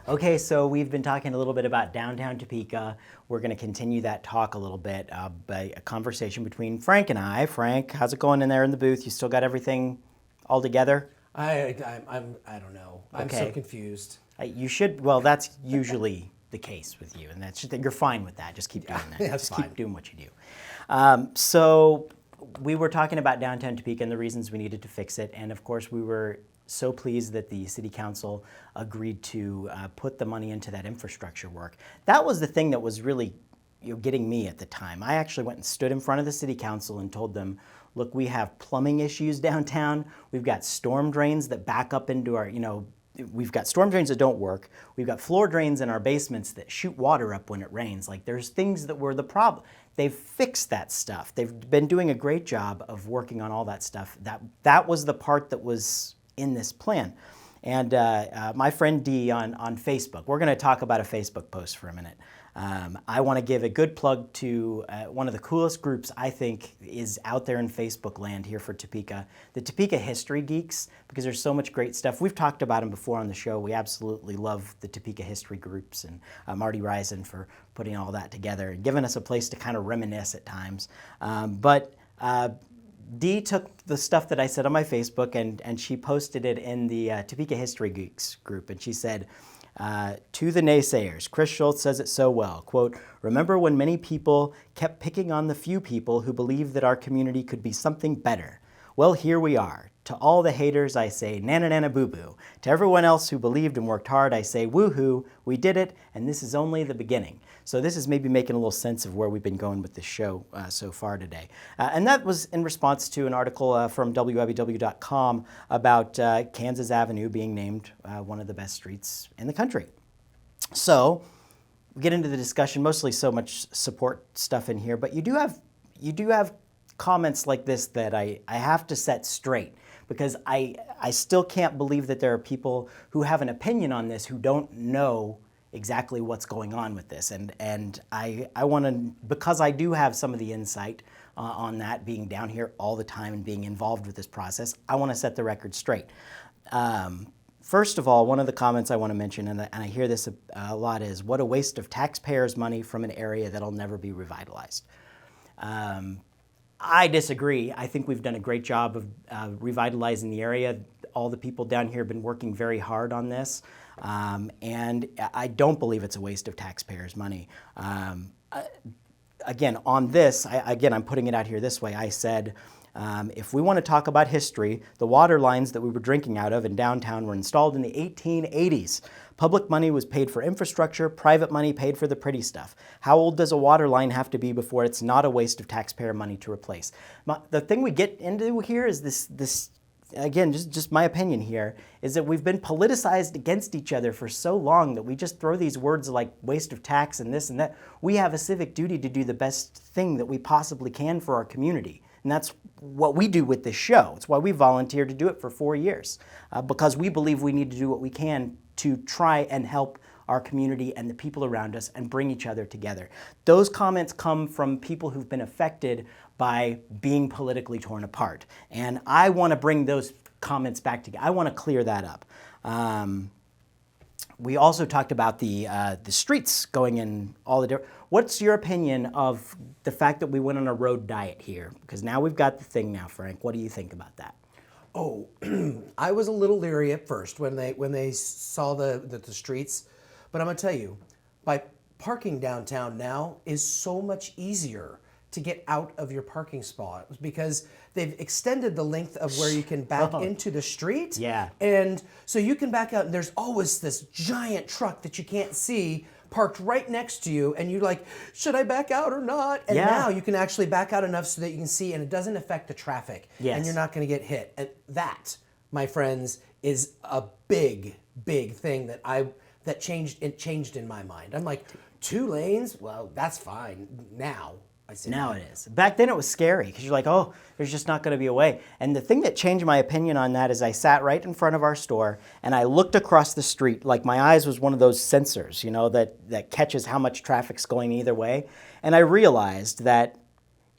Okay, so we've been talking a little bit about downtown Topeka. We're going to continue that talk a little bit by a conversation between Frank and I. Frank, how's it going in there in the booth? You still got everything all together? I don't know. I'm so Okay. confused. You should. Well, that's usually the case with you, and that's just, you're fine with that. Just keep doing that. That's Just fine. keep doing what you do. So we were talking about downtown Topeka and the reasons we needed to fix it, and of course we were so pleased that the city council agreed to put the money into that infrastructure work. That was the thing that was really getting me at the time. I actually went and stood in front of the city council and told them, look, we have plumbing issues downtown. We've got storm drains that back up into our, we've got storm drains that don't work. We've got floor drains in our basements that shoot water up when it rains. Like, there's things that were the problem. They've fixed that stuff. They've been doing a great job of working on all that stuff. That was the part that was in this plan. And my friend Dee on Facebook, we're going to talk about a Facebook post for a minute. I want to give a good plug to one of the coolest groups I think is out there in Facebook land here for Topeka, the Topeka History Geeks, because there's so much great stuff. We've talked about them before on the show. We absolutely love the Topeka History groups, and Marty Risen for putting all that together and giving us a place to kind of reminisce at times. Dee took the stuff that I said on my Facebook and she posted it in the Topeka History Geeks group, and she said, to the naysayers, Chris Schultz says it so well, quote, remember when many people kept picking on the few people who believed that our community could be something better? Well, here we are. To all the haters, I say nana nana boo boo. To everyone else who believed and worked hard, I say woohoo, we did it, and this is only the beginning. So this is maybe making a little sense of where we've been going with this show so far today. And that was in response to an article from www.com about Kansas Avenue being named one of the best streets in the country. So we get into the discussion, mostly so much support stuff in here, but you do have comments like this that I have to set straight, because I still can't believe that there are people who have an opinion on this who don't know exactly what's going on with this. And I want to, because I do have some of the insight on that, being down here all the time and being involved with this process, I want to set the record straight. First of all, one of the comments I want to mention, and I hear this a lot, is what a waste of taxpayers' money from an area that'll never be revitalized. I disagree. I think we've done a great job of revitalizing the area. All the people down here have been working very hard on this, and I don't believe it's a waste of taxpayers' money. Again, on this, I'm putting it out here this way. I said, if we want to talk about history, the water lines that we were drinking out of in downtown were installed in the 1880s. Public money was paid for infrastructure, private money paid for the pretty stuff. How old does a water line have to be before it's not a waste of taxpayer money to replace? The thing we get into here is this again, just my opinion here, is that we've been politicized against each other for so long that we just throw these words like waste of tax and this and that. We have a civic duty to do the best thing that we possibly can for our community. And that's what we do with this show. It's why we volunteered to do it for 4 years, because we believe we need to do what we can to try and help our community and the people around us and bring each other together. Those comments come from people who've been affected by being politically torn apart. And I want to bring those comments back together. I want to clear that up. We also talked about the streets going in all the different. What's your opinion of the fact that we went on a road diet here? Because now we've got the thing now, Frank. What do you think about that? Oh, I was a little leery at first when they saw the streets, but I'm gonna tell you, by parking downtown now is so much easier to get out of your parking spot, because they've extended the length of where you can back into the street. Yeah. And so you can back out, and there's always this giant truck that you can't see parked right next to you, and you're like, should I back out or not? And now you can actually back out enough so that you can see, and it doesn't affect the traffic, and you're not going to get hit. And that, my friends, is a big thing that changed in my mind. I'm like, 2 lanes? Well, that's fine now. Now it is. Back then it was scary, because you're like, oh, there's just not going to be a way. And the thing that changed my opinion on that is I sat right in front of our store and I looked across the street, like my eyes was one of those sensors, that catches how much traffic's going either way. And I realized that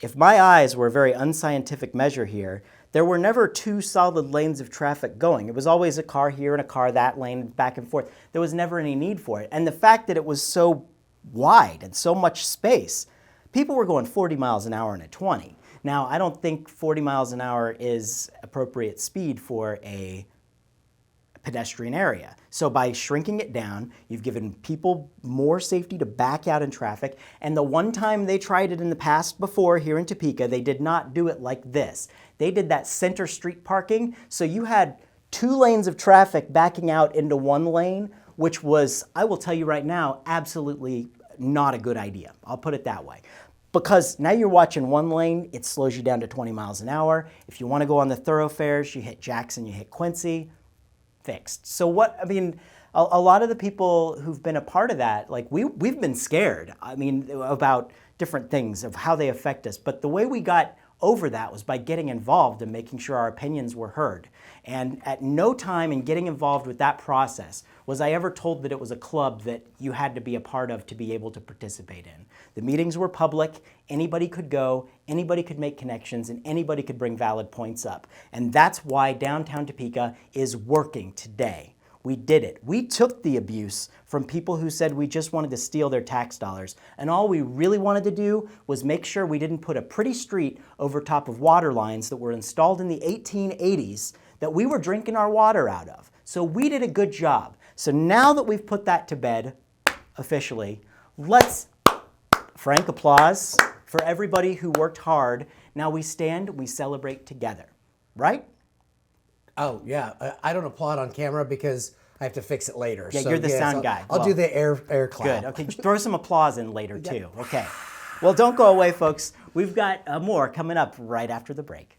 if my eyes were a very unscientific measure here, there were never two solid lanes of traffic going. It was always a car here and a car that lane, back and forth. There was never any need for it. And the fact that it was so wide and so much space, people were going 40 miles an hour in a 20. Now, I don't think 40 miles an hour is appropriate speed for a pedestrian area. So by shrinking it down, you've given people more safety to back out in traffic. And the one time they tried it in the past before here in Topeka, they did not do it like this. They did that center street parking. So you had 2 lanes of traffic backing out into 1 lane, which was, I will tell you right now, absolutely not a good idea. I'll put it that way. Because now you're watching 1 lane, it slows you down to 20 miles an hour. If you want to go on the thoroughfares, you hit Jackson, you hit Quincy, fixed. So a lot of the people who've been a part of that, like we've been scared, about different things of how they affect us. But the way we got over that was by getting involved and making sure our opinions were heard. And at no time in getting involved with that process was I ever told that it was a club that you had to be a part of to be able to participate in. The meetings were public, anybody could go, anybody could make connections, and anybody could bring valid points up. And that's why downtown Topeka is working today. We did it. We took the abuse from people who said we just wanted to steal their tax dollars. And all we really wanted to do was make sure we didn't put a pretty street over top of water lines that were installed in the 1880s that we were drinking our water out of. So we did a good job. So now that we've put that to bed, officially, let's, frank applause for everybody who worked hard. Now we stand, we celebrate together, right? Oh, yeah. I don't applaud on camera because I have to fix it later. Yeah, you're the sound guy. I'll do the air clap. Good. Okay, throw some applause in later, too. Okay. Well, don't go away, folks. We've got more coming up right after the break.